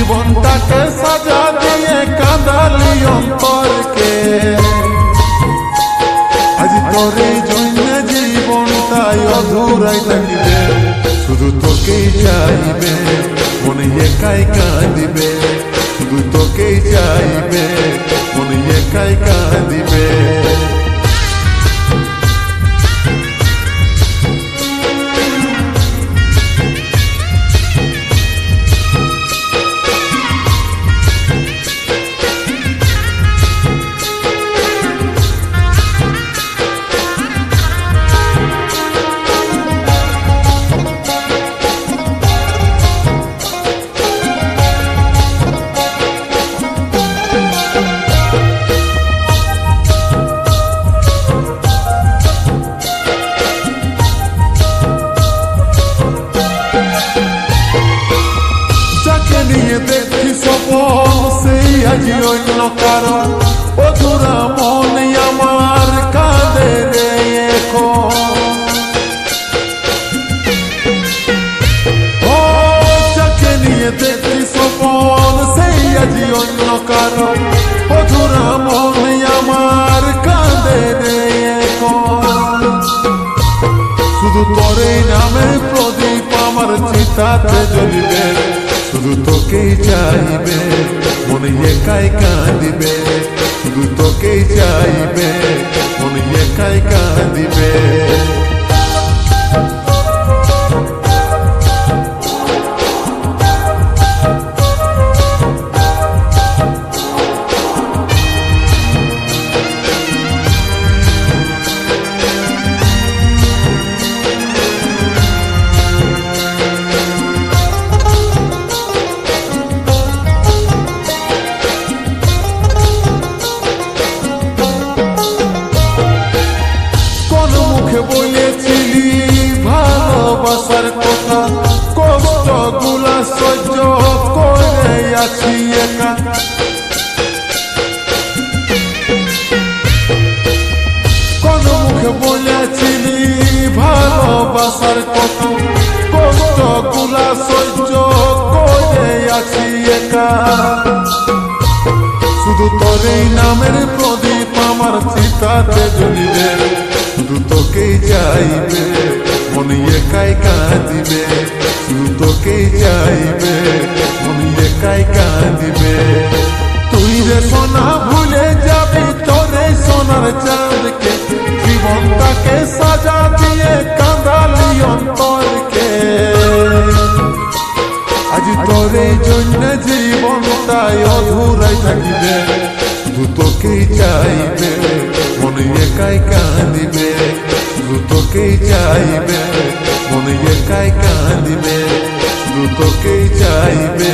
জীবনটাকে সাজা দিয়ে কাঁদালি অন্তরকে। আজ তোরে জন্য জীবনটাই অধুরাই থাকিবে, শুধু তোকেই চাইবে মনে একাই কাঁদিবে, শুধু তোকেই চাইবে মনে একাই কাঁদিবে। নিয়ে দেখি সপন সেই আজি অন্য কারো অধুরা মনে আমার কাঁদে রে এখন। ও যাকে নিয়ে দেখি সপন সেই আজি অন্য কারো অধুরা মনে আমার কাঁদে রে এখন। শুধু তোরে নামের প্রদীপ আমার চিতাতে জ্বলিবে, শুধু তোকেই চাইবে মনে একাই কাঁদিবে, শুধু তোকেই চাইবে মনে একাই কাঁদিবে। বলেছিলি ভালোবাসার কথা, কষ্ট গুলা সহ্য করে আছি একা। কোন মুখে বলেছিলি ভালোবাসার কথা, কষ্ট গুলা সহ্য করে আছি একা। শুধু তোরই নামের প্রদীপ আমার চিতাতে জ্বলিবে, শুধু তোকেই চাইবে মনে একাই কাঁদিবে, শুধু তোকেই চাইবে মনে একাই কাঁদিবে। তুই রে সোনা ভুলে যাবি তোরে সোনার চাঁদকে, জীবনটাকে সাজা দিয়ে কাঁদালি অন্তরকে। আজ তোরে জন্য জীবনটাই অধুরাই থাকিবে, শুধু তোকেই চাইবে মনে একাই কাঁদিবে, শুধু তোকেই চাইবে মনে একাই কাঁদিবে, শুধু তোকেই চাইবে